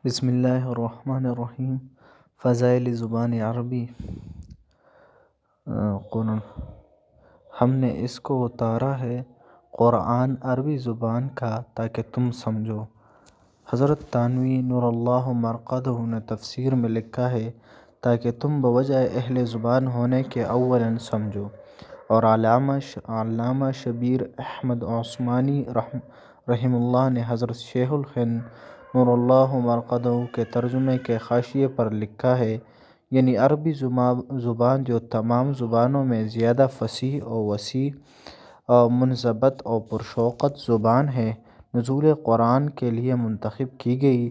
بسم اللہ الرحمن الرحیم۔ فضائل زبان عربی۔ قرآن ہم نے اس کو اتارا ہے قرآن عربی زبان کا تاکہ تم سمجھو۔ حضرت تھانوی نور اللہ مرقدہ نے تفسیر میں لکھا ہے تاکہ تم بوجہ اہل زبان ہونے کے اولاً سمجھو، اور علامہ شبیر احمد عثمانی رحم اللہ نے حضرت شیخ الہند نور اللہ مرقدہ کے ترجمے کے حاشیے پر لکھا ہے، یعنی عربی زبان جو تمام زبانوں میں زیادہ فصیح و وسیع، منضبط اور پرشوقت زبان ہے، نزول قرآن کے لیے منتخب کی گئی۔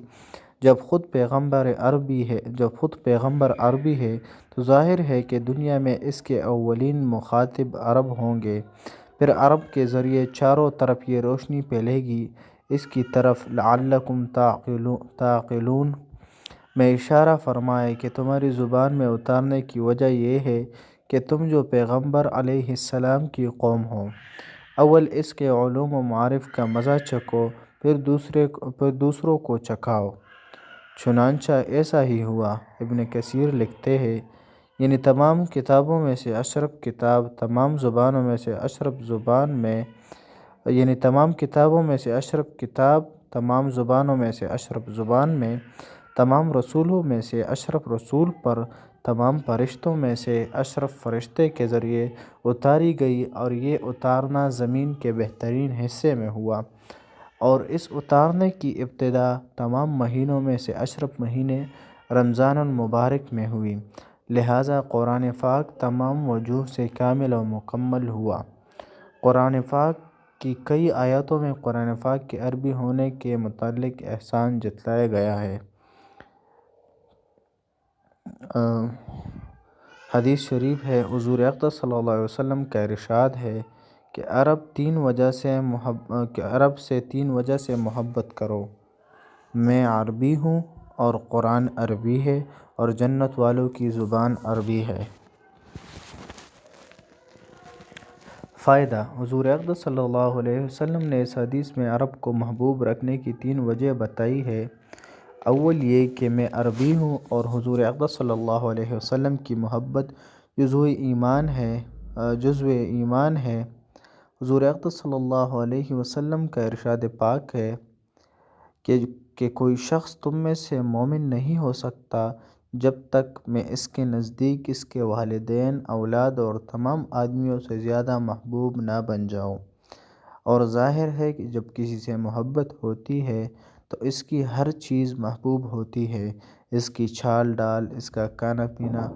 جب خود پیغمبر عربی ہے تو ظاہر ہے کہ دنیا میں اس کے اولین مخاطب عرب ہوں گے، پھر عرب کے ذریعے چاروں طرف یہ روشنی پھیلے گی اس کی طرف لعلکم تعقلون میں اشارہ فرمائے کہ تمہاری زبان میں اتارنے کی وجہ یہ ہے کہ تم جو پیغمبر علیہ السلام کی قوم ہو، اول اس کے علوم و معارف کا مزہ چکھو، پھر دوسروں کو چکھاؤ۔ چنانچہ ایسا ہی ہوا۔ ابن کثیر لکھتے ہیں، یعنی تمام کتابوں میں سے اشرف کتاب تمام زبانوں میں سے اشرف زبان میں، یعنی تمام کتابوں میں سے اشرف کتاب تمام زبانوں میں سے اشرف زبان میں، تمام رسولوں میں سے اشرف رسول پر تمام فرشتوں میں سے اشرف فرشتے کے ذریعے اتاری گئی، اور یہ اتارنا زمین کے بہترین حصے میں ہوا، اور اس اتارنے کی ابتدا تمام مہینوں میں سے اشرف مہینے رمضان المبارک میں ہوئی، لہٰذا قرآن پاک تمام وجوہ سے کامل و مکمل ہوا۔ قرآن پاک کی کئی آیاتوں میں قرآن پاک کے عربی ہونے کے متعلق احسان جتلایا گیا ہے۔ حدیث شریف ہے، حضور اقدس صلی اللہ علیہ وسلم کا ارشاد ہے کہ عرب سے تین وجہ سے محبت کرو: میں عربی ہوں، اور قرآن عربی ہے، اور جنت والوں کی زبان عربی ہے۔ فائدہ: حضور اقدس صلی اللہ علیہ وسلم نے اس حدیث میں عرب کو محبوب رکھنے کی تین وجہ بتائی ہے۔ اول یہ کہ میں عربی ہوں، اور حضور اقدس صلی اللہ علیہ وسلم کی محبت جزو ایمان ہے۔ حضور اقدس صلی اللہ علیہ وسلم کا ارشاد پاک ہے کہ کوئی شخص تم میں سے مومن نہیں ہو سکتا جب تک میں اس کے نزدیک اس کے والدین، اولاد اور تمام آدمیوں سے زیادہ محبوب نہ بن جاؤں۔ اور ظاہر ہے کہ جب کسی سے محبت ہوتی ہے تو اس کی ہر چیز محبوب ہوتی ہے، اس کی چال ڈال، اس کا کھانا پینا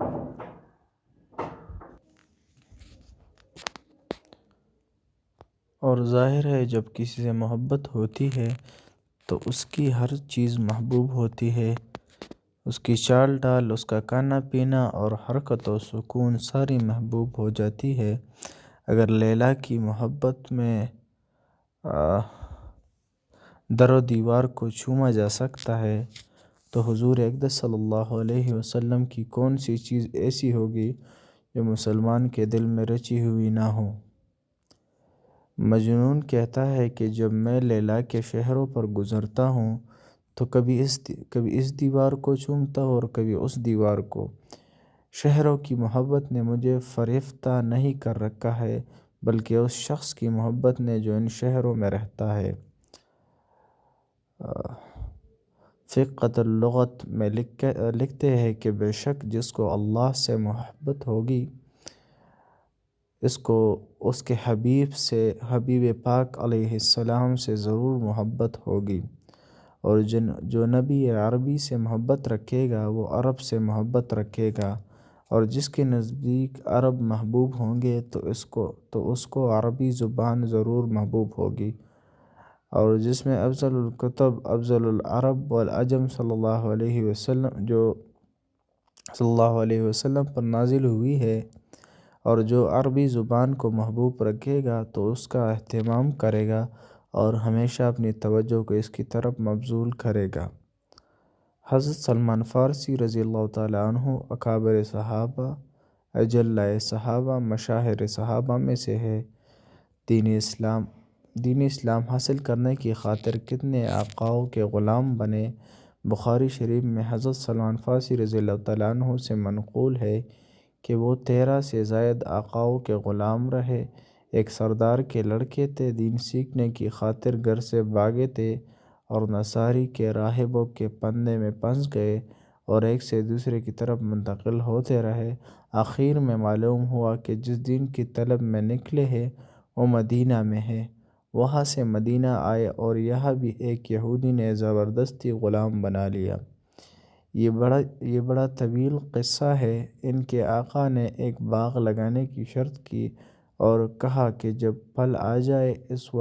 اور ظاہر ہے جب کسی سے محبت ہوتی ہے تو اس کی ہر چیز محبوب ہوتی ہے، اس کی چال ڈال، اس کا کھانا پینا اور حرکت و سکون ساری محبوب ہو جاتی ہے۔ اگر لیلا کی محبت میں در و دیوار کو چوما جا سکتا ہے تو حضور اقدس صلی اللہ علیہ وسلم کی کون سی چیز ایسی ہوگی جو مسلمان کے دل میں رچی ہوئی نہ ہو۔ مجنون کہتا ہے کہ جب میں لیلا کے شہروں پر گزرتا ہوں تو کبھی اس دیوار کو چومتا ہوں اور کبھی اس دیوار کو۔ شہروں کی محبت نے مجھے فریفتہ نہیں کر رکھا ہے، بلکہ اس شخص کی محبت نے جو ان شہروں میں رہتا ہے۔ فقہ اللغت میں لکھتے ہیں کہ بے شک جس کو اللہ سے محبت ہوگی اس کو اس کے حبیب پاک علیہ السلام سے ضرور محبت ہوگی، اور جو نبی عربی سے محبت رکھے گا وہ عرب سے محبت رکھے گا، اور جس کے نزدیک عرب محبوب ہوں گے تو اس کو عربی زبان ضرور محبوب ہوگی، اور جس میں افضل الکتب افضل العرب والعجم صلی اللہ علیہ وسلم پر نازل ہوئی ہے، اور جو عربی زبان کو محبوب رکھے گا تو اس کا اہتمام کرے گا اور ہمیشہ اپنی توجہ کو اس کی طرف مبذول کرے گا۔ حضرت سلمان فارسی رضی اللہ تعالیٰ عنہ اکابر صحابہ، اجلاء صحابہ، مشاہیر صحابہ میں سے ہے۔ دین اسلام حاصل کرنے کی خاطر کتنے آقاؤں کے غلام بنے، بخاری شریف میں حضرت سلمان فارسی رضی اللہ تعالیٰ عنہ سے منقول ہے کہ وہ 13 سے زائد آقاؤں کے غلام رہے۔ ایک سردار کے لڑکے تھے، دین سیکھنے کی خاطر گھر سے بھاگے تھے اور نصاری کے راہبوں کے پندے میں پھنس گئے اور ایک سے دوسرے کی طرف منتقل ہوتے رہے۔ آخر میں معلوم ہوا کہ جس دین کی طلب میں نکلے ہیں وہ مدینہ میں ہے۔ وہاں سے مدینہ آئے اور یہاں بھی ایک یہودی نے زبردستی غلام بنا لیا۔ یہ بڑا طویل قصہ ہے۔ ان کے آقا نے ایک باغ لگانے کی شرط کی اور کہا کہ جب پھل آ جائے اس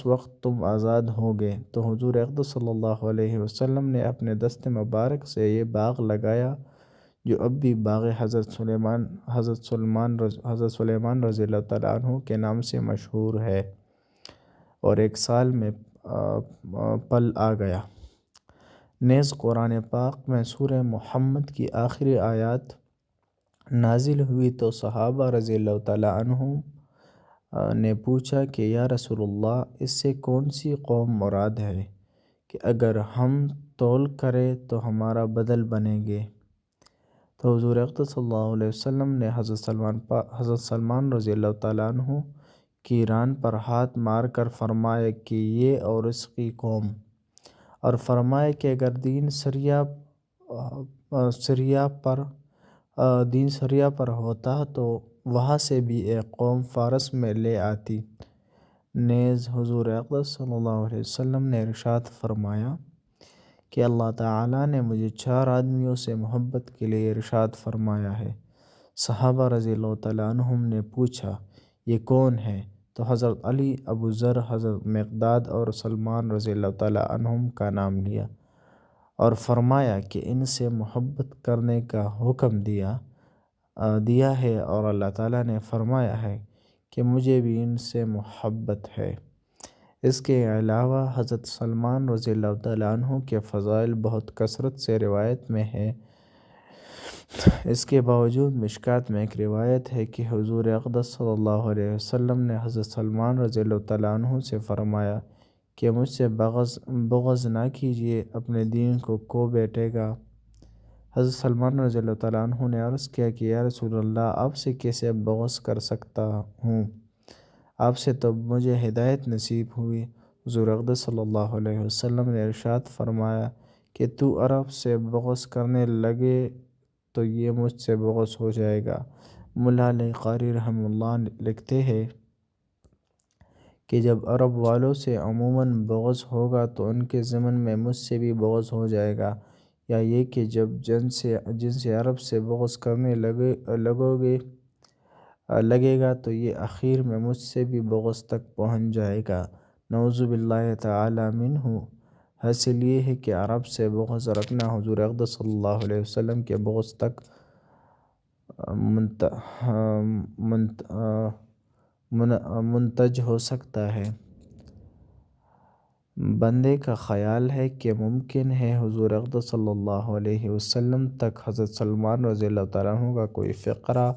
وقت تم آزاد ہوگے۔ تو حضور اقدس صلی اللہ علیہ وسلم نے اپنے دست مبارک سے یہ باغ لگایا جو اب بھی باغ حضرت سلیمان رضی اللہ تعالیٰ عنہ کے نام سے مشہور ہے، اور ایک سال میں پھل آ گیا۔ نیز قرآن پاک میں سورہ محمد کی آخری آیات نازل ہوئی تو صحابہ رضی اللہ تعالیٰ عنہم نے پوچھا کہ یا رسول اللہ، اس سے کون سی قوم مراد ہے کہ اگر ہم تول کریں تو ہمارا بدل بنیں گے؟ تو حضور اقدس صلی اللہ علیہ وسلم نے حضرت سلمان رضی اللہ تعالیٰ عنہ کی ران پر ہاتھ مار کر فرمایا کہ یہ اور اس کی قوم، اور فرمایا کہ اگر دین سریا پر ہوتا تو وہاں سے بھی ایک قوم فارس میں لے آتی۔ نیز حضور اقدس صلی اللہ علیہ وسلم نے ارشاد فرمایا کہ اللہ تعالیٰ نے مجھے 4 آدمیوں سے محبت کے لیے ارشاد فرمایا ہے۔ صحابہ رضی اللہ تعالیٰ عنہم نے پوچھا یہ کون ہے؟ تو حضرت علی، ابو ذر، حضرت مقداد اور سلمان رضی اللہ تعالیٰ عنہم کا نام لیا اور فرمایا کہ ان سے محبت کرنے کا حکم دیا ہے، اور اللہ تعالیٰ نے فرمایا ہے کہ مجھے بھی ان سے محبت ہے۔ اس کے علاوہ حضرت سلمان رضی اللہ تعالیٰ عنہ کے فضائل بہت کثرت سے روایت میں ہیں۔ اس کے باوجود مشکوٰۃ میں ایک روایت ہے کہ حضور اقدس صلی اللہ علیہ وسلم نے حضرت سلمان رضی اللہ تعالیٰ عنہ سے فرمایا کہ مجھ سے بغض نہ کیجیے، اپنے دین کو بیٹھے گا۔ حضرت سلمان رضی اللہ تعالیٰ عنہ نے عرض کیا کہ یا رسول اللہ، آپ سے کیسے بغض کر سکتا ہوں؟ آپ سے تو مجھے ہدایت نصیب ہوئی۔ حضور اقدس صلی اللہ علیہ وسلم نے ارشاد فرمایا کہ تو عرب سے بغض کرنے لگے تو یہ مجھ سے بغض ہو جائے گا۔ ملا علی قاری رحمہ اللہ لکھتے ہیں کہ جب عرب والوں سے عموماً بغض ہوگا تو ان کے ضمن میں مجھ سے بھی بغض ہو جائے گا، یا یہ کہ جب جن سے عرب سے بغض کرنے لگے گا تو یہ اخیر میں مجھ سے بھی بغض تک پہنچ جائے گا، نعوذ باللہ تعالی منہ۔ حاصل یہ ہے کہ عرب سے بغض رکھنا حضور اقدس صلی اللہ علیہ وسلم کے بغض تک منتج ہو سکتا ہے۔ بندے کا خیال ہے کہ ممکن ہے حضور اقدس صلی اللہ علیہ وسلم تک حضرت سلمان رضی اللہ تعالیٰ عنہ کا کوئی فقرہ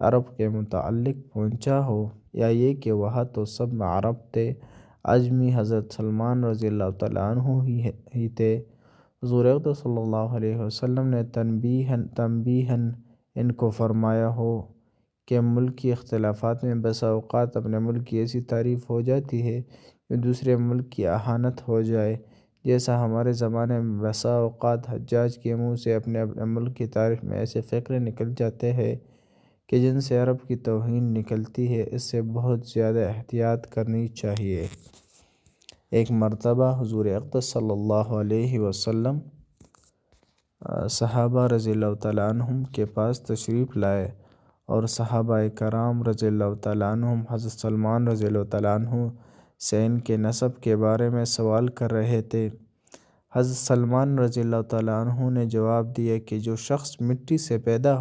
عرب کے متعلق پہنچا ہو، یا یہ کہ وہاں تو سب عرب تھے، عجمی حضرت سلمان رضی اللہ تعالیٰ عنہ ہی تھے۔ حضور اقدس صلی اللہ علیہ وسلم نے تنبیہاً ان کو فرمایا ہو کہ ملکی اختلافات میں بسا اوقات اپنے ملک کی ایسی تعریف ہو جاتی ہے جو دوسرے ملک کی اہانت ہو جائے، جیسا ہمارے زمانے میں بسا اوقات حجاج کے منہ سے اپنے ملک کی تعریف میں ایسے فقرے نکل جاتے ہیں کہ جن سے عرب کی توہین نکلتی ہے۔ اس سے بہت زیادہ احتیاط کرنی چاہیے۔ ایک مرتبہ حضور اقدس صلی اللہ علیہ وسلم صحابہ رضی اللہ تعالیٰ عنہم کے پاس تشریف لائے اور صحابہ کرام رضی اللہ تعالیٰ عنہم حضرت سلمان رضی اللہ تعالیٰ عنہ سے ان کے نسب کے بارے میں سوال کر رہے تھے۔ حضرت سلمان رضی اللہ تعالیٰ عنہ نے جواب دیا کہ جو شخص مٹی سے پیدا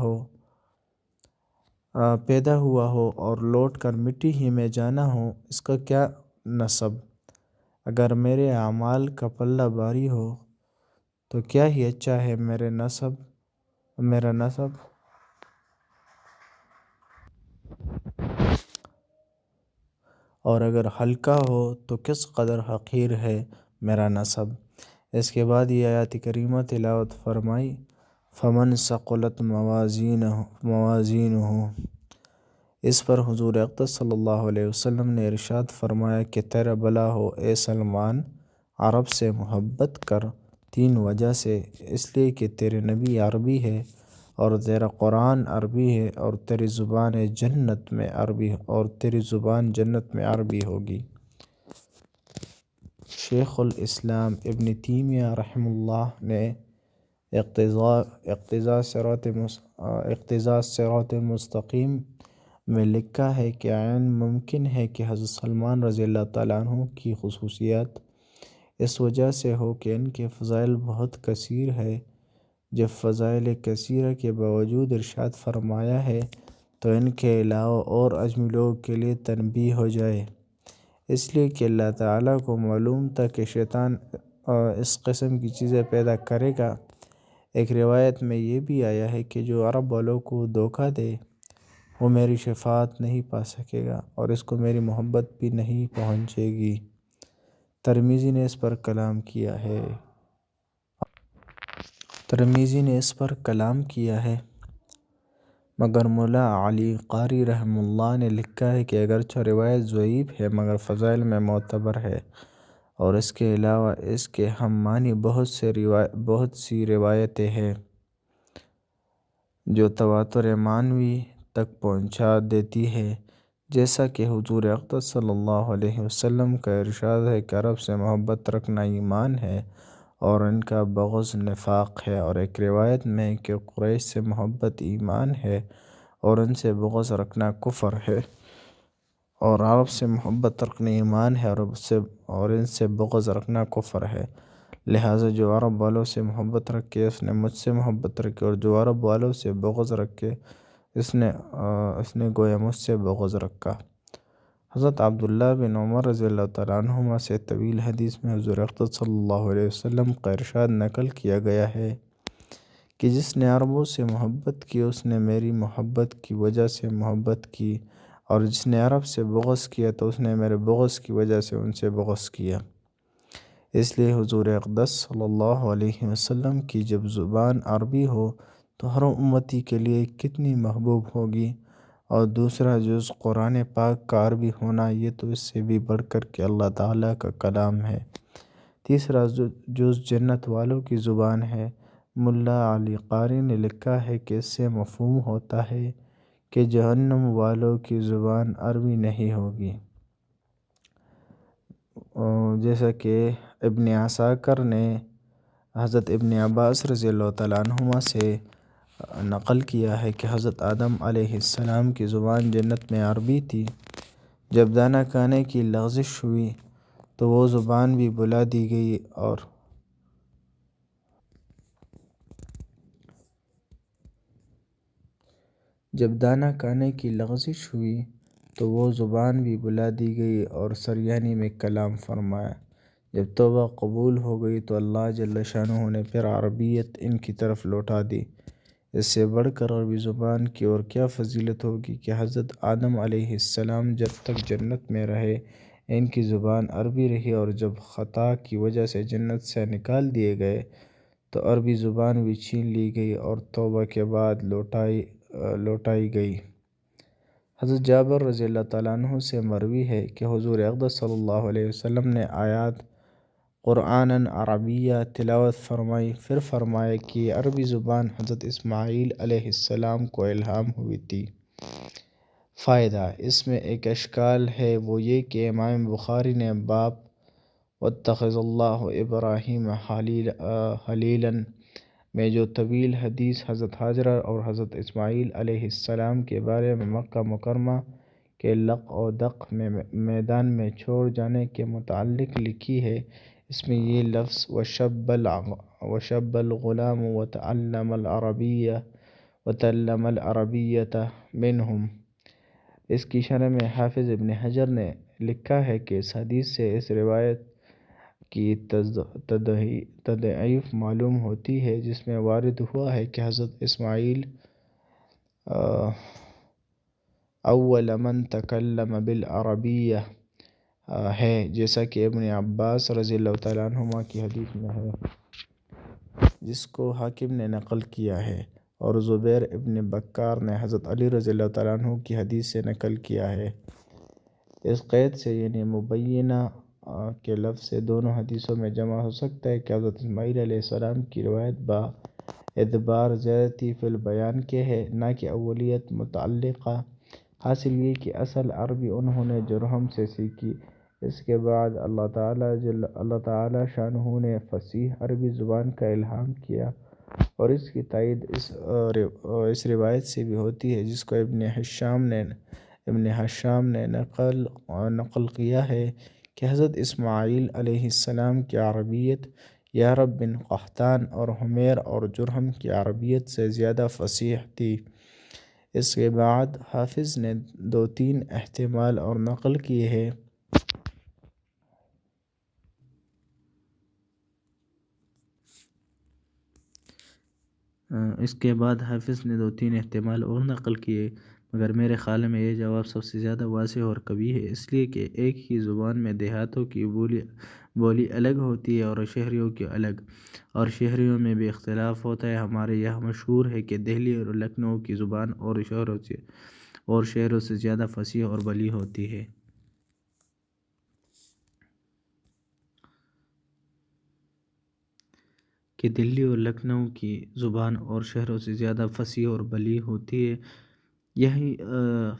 ہوا ہو اور لوٹ کر مٹی ہی میں جانا ہو، اس کا کیا نسب؟ اگر میرے اعمال کا پلہ بھاری ہو تو کیا ہی اچھا ہے میرا نسب، اور اگر ہلکا ہو تو کس قدر حقیر ہے میرا نسب۔ اس کے بعد یہ آیات کریمہ تلاوت فرمائی، فمن ثقلت موازینہ۔ اس پر حضور اقدس صلی اللہ علیہ وسلم نے ارشاد فرمایا کہ تیرا بھلا ہو اے سلمان، عرب سے محبت کر 3 وجہ سے، اس لیے کہ تیرے نبی عربی ہے، اور تیرا قرآن عربی ہے، اور تیری زبان جنت میں عربی ہوگی۔ شیخ الاسلام ابن تیمیہ رحمہ اللہ نے اقتضاء صراط مستقیم میں لکھا ہے کہ عین ممکن ہے کہ حضرت سلمان رضی اللہ تعالیٰ عنہ کی خصوصیات اس وجہ سے ہو کہ ان کے فضائل بہت کثیر ہے۔ جب فضائل کثیرہ کے باوجود ارشاد فرمایا ہے تو ان کے علاوہ اور اجمی لوگوں کے لیے تنبیہ ہو جائے، اس لیے کہ اللہ تعالیٰ کو معلوم تھا کہ شیطان اس قسم کی چیزیں پیدا کرے گا۔ ایک روایت میں یہ بھی آیا ہے کہ جو عرب والوں کو دھوکہ دے وہ میری شفاعت نہیں پا سکے گا اور اس کو میری محبت بھی نہیں پہنچے گی۔ ترمذی نے اس پر کلام کیا ہے، مگر مولا علی قاری رحمہ اللہ نے لکھا ہے کہ اگرچہ روایت ضعیف ہے مگر فضائل میں معتبر ہے، اور اس کے علاوہ اس کے ہم معنی بہت سی روایتیں ہیں جو تواتر معنوی تک پہنچا دیتی ہے، جیسا کہ حضور اقدس صلی اللہ علیہ وسلم کا ارشاد ہے کہ عرب سے محبت رکھنا ایمان ہے اور ان کا بغض نفاق ہے، اور ایک روایت میں ہے کہ قریش سے محبت ایمان ہے اور ان سے بغض رکھنا کفر ہے، اور عرب سے محبت رکھنا ایمان ہے اور ان سے بغض رکھنا کفر ہے۔ لہٰذا جو عرب والوں سے محبت رکھے اس نے مجھ سے محبت رکھی، اور جو عرب والوں سے بغض رکھے اس نے گویا مجھ سے بغض رکھا۔ حضرت عبداللہ بن عمر رضی اللہ تعالیٰ عنہما سے طویل حدیث میں حضور اقدس صلی اللہ علیہ وسلم کا ارشاد نقل کیا گیا ہے کہ جس نے عربوں سے محبت کی اس نے میری محبت کی وجہ سے محبت کی، اور جس نے عرب سے بغض کیا تو اس نے میرے بغض کی وجہ سے ان سے بغض کیا۔ اس لیے حضور اقدس صلی اللہ علیہ وسلم کی جب زبان عربی ہو تو ہر امتی کے لیے کتنی محبوب ہوگی، اور دوسرا جز قرآن پاک کا عربی ہونا یہ تو اس سے بھی بڑھ کر کے اللہ تعالیٰ کا کلام ہے۔ تیسرا جز جنت والوں کی زبان ہے۔ ملا علی قاری نے لکھا ہے کہ اس سے مفہوم ہوتا ہے کہ جہنم والوں کی زبان عربی نہیں ہوگی، جیسا کہ ابن عساکر نے حضرت ابن عباس رضی اللہ تعالیٰ عنہما سے نقل کیا ہے کہ حضرت آدم علیہ السلام کی زبان جنت میں عربی تھی، جب دانہ کھانے کی لغزش ہوئی تو وہ زبان بھی بلا دی گئی اور سریانی میں کلام فرمایا۔ جب توبہ قبول ہو گئی تو اللہ جل شانہ نے پھر عربیت ان کی طرف لوٹا دی۔ اس سے بڑھ کر عربی زبان کی اور کیا فضیلت ہوگی کہ حضرت آدم علیہ السلام جب تک جنت میں رہے ان کی زبان عربی رہی، اور جب خطا کی وجہ سے جنت سے نکال دیے گئے تو عربی زبان بھی چھین لی گئی اور توبہ کے بعد لوٹائی گئی۔ حضرت جابر رضی اللہ تعالیٰ عنہ سے مروی ہے کہ حضور اقدس صلی اللہ علیہ وسلم نے آیات قرآناً عربیہ تلاوت فرمائی، پھر فرمایا کہ یہ عربی زبان حضرت اسماعیل علیہ السلام کو الہام ہوئی تھی۔ فائدہ: اس میں ایک اشکال ہے، وہ یہ کہ امام بخاری نے باب واتخذ اللہ ابراہیم خلیلا میں جو طویل حدیث حضرت ہاجرہ اور حضرت اسماعیل علیہ السلام کے بارے میں مکہ مکرمہ کے لق و دق میں میدان میں چھوڑ جانے کے متعلق لکھی ہے، اس میں یہ لفظ وَشَبَّ الْغُلَامُ وَتَعَلَّمَ الْعَرَبِيَّةَ مِنْهُمْ۔ اس کی شرح میں حافظ ابن حجر نے لکھا ہے کہ اس حدیث سے اس روایت کی تضعیف معلوم ہوتی ہے جس میں وارد ہوا ہے کہ حضرت اسماعیل اول من تکلم بالعربیہ ہے، جیسا کہ ابن عباس رضی اللہ تعالیٰ عنہما کی حدیث میں ہے، جس کو حاکم نے نقل کیا ہے، اور زبیر ابن بکار نے حضرت علی رضی اللہ تعالیٰ عنہ کی حدیث سے نقل کیا ہے۔ اس قید سے یعنی مبینہ کے لفظ سے دونوں حدیثوں میں جمع ہو سکتا ہے کہ حضرت اسماعیل علیہ السلام کی روایت با اعتبار زیادتی فی البیان کے ہے، نہ کہ اولیت متعلقہ۔ حاصل یہ کہ اصل عربی انہوں نے جرہم سے سیکھی، اس کے بعد اللہ تعالی شانہ نے فصیح عربی زبان کا الہام کیا، اور اس کی تائید اس روایت سے بھی ہوتی ہے جس کو ابن حشام نے نقل کیا ہے کہ حضرت اسماعیل علیہ السلام کی عربیت یارب بن قحطان اور حمیر اور جرہم کی عربیت سے زیادہ فصیح تھی۔ اس کے بعد حافظ نے 2-3 احتمال اور نقل کیے ہیں۔ مگر میرے خیال میں یہ جواب سب سے زیادہ واضح اور قوی ہے، اس لیے کہ ایک ہی زبان میں دیہاتوں کی بولی الگ ہوتی ہے اور شہریوں کی الگ، اور شہریوں میں بھی اختلاف ہوتا ہے۔ ہمارے یہاں مشہور ہے کہ دہلی اور لکھنؤ کی زبان اور شہروں سے زیادہ فصیح اور بلی ہوتی ہے۔ یہی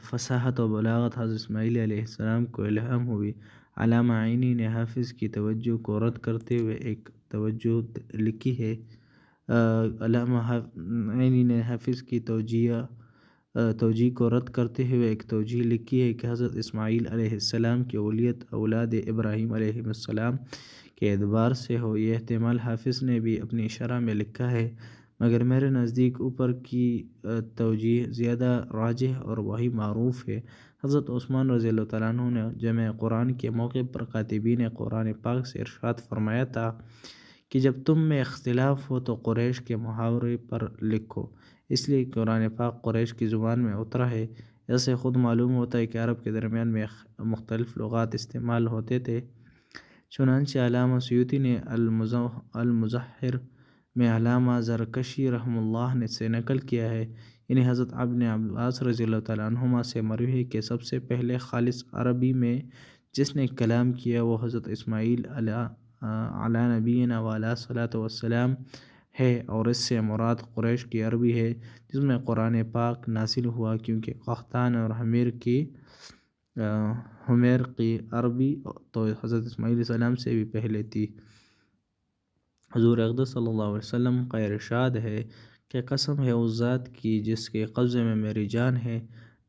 فصاحت و بلاغت حضرت اسماعیل علیہ السلام کو الہام ہوئی۔ علامہ عینی نے حافظ کی توجہ کو رد کرتے ہوئے ایک توجہ لکھی ہے۔ علامہ عینی نے حافظ کی توجیہ کو رد کرتے ہوئے ایک توجیہ لکھی ہے کہ حضرت اسماعیل علیہ السلام کی اولیت اولاد ابراہیم علیہ السلام کے اعتبار سے ہو۔ یہ احتمال حافظ نے بھی اپنی شرح میں لکھا ہے، مگر میرے نزدیک اوپر کی توجیہ زیادہ راجح اور وہی معروف ہے۔ حضرت عثمان رضی اللہ تعالیٰ عنہ نے جمع قرآن کے موقع پر کاتبین قرآن پاک سے ارشاد فرمایا تھا کہ جب تم میں اختلاف ہو تو قریش کے محاورے پر لکھو، اس لیے قرآن پاک قریش کی زبان میں اترا ہے۔ اس سے خود معلوم ہوتا ہے کہ عرب کے درمیان میں مختلف لغات استعمال ہوتے تھے۔ چنانچہ علامہ سیوطی نے المظہر میں علامہ زرکشی رحمہ اللہ نے سے نقل کیا ہے، یعنی حضرت ابن عباس رضی اللہ تعالیٰ عنہما سے مروی ہے کہ سب سے پہلے خالص عربی میں جس نے کلام کیا وہ حضرت اسماعیل علی نبینا وعلیہ الصلاۃ والسلام ہے، اور اس سے مراد قریش کی عربی ہے جس میں قرآن پاک نازل ہوا، کیونکہ قحطان اور حمیر کی عربی تو حضرت اسماعیل علیہ السلام سے بھی پہلے تھی۔ حضور اقدس صلی اللہ علیہ وسلم کا ارشاد ہے کہ قسم ہے اس ذات کی جس کے قبضے میں میری جان ہے،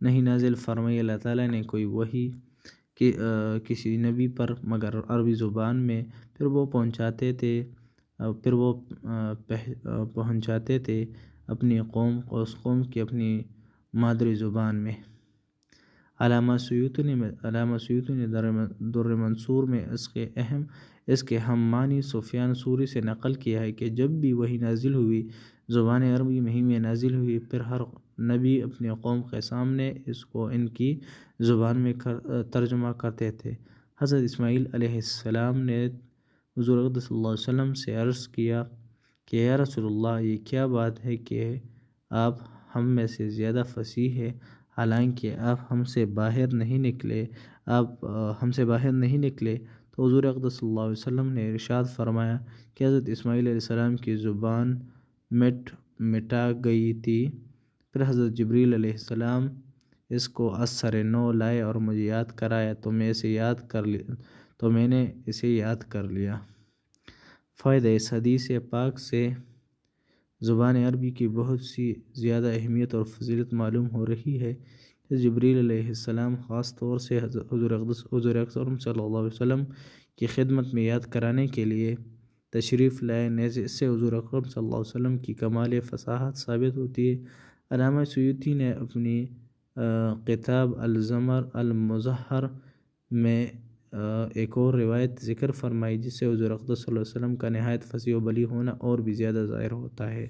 نہیں نازل فرمائی اللہ تعالیٰ نے کوئی وحی کسی نبی پر مگر عربی زبان میں، پھر وہ پہنچاتے تھے اپنی قوم کو اس قوم کی اپنی مادری زبان میں۔ علامہ سیوطی نے در منصور میں اس کے ہم معنی سفیان ثوری سے نقل کیا ہے کہ جب بھی وحی نازل ہوئی زبان عربی میں نازل ہوئی، پھر ہر نبی اپنی قوم کے سامنے اس کو ان کی زبان میں ترجمہ کرتے تھے۔ حضرت اسماعیل علیہ السلام نے حضور اقدس صلی اللہ علیہ وسلم سے عرض کیا کہ یا رسول اللہ، یہ کیا بات ہے کہ آپ ہم میں سے زیادہ فصیح ہے، حالانکہ آپ ہم سے باہر نہیں نکلے۔ تو حضور اقدس صلی اللہ علیہ وسلم نے ارشاد فرمایا کہ حضرت اسماعیل علیہ السلام کی زبان مٹا گئی تھی، پھر حضرت جبریل علیہ السلام اس کو از سر نو لائے اور مجھے یاد کرایا تو میں نے اسے یاد کر لیا۔ فائدہ: اس حدیث پاک سے زبان عربی کی بہت سی زیادہ اہمیت اور فضیلت معلوم ہو رہی ہے۔ جبریل علیہ السلام خاص طور سے حضور اکرم صلی اللہ علیہ وسلم کی خدمت میں یاد کرانے کے لیے تشریف لائے، نیز اس سے حضور اکرم صلی اللہ علیہ وسلم کی کمال فصاحت ثابت ہوتی ہے۔ علامہ سیوطی نے اپنی کتاب المظہر میں ایک اور روایت ذکر فرمائی جس سے حضور اقدس صلی اللہ علیہ وسلم کا نہایت فصیح و بلیغ ہونا اور بھی زیادہ ظاہر ہوتا ہے۔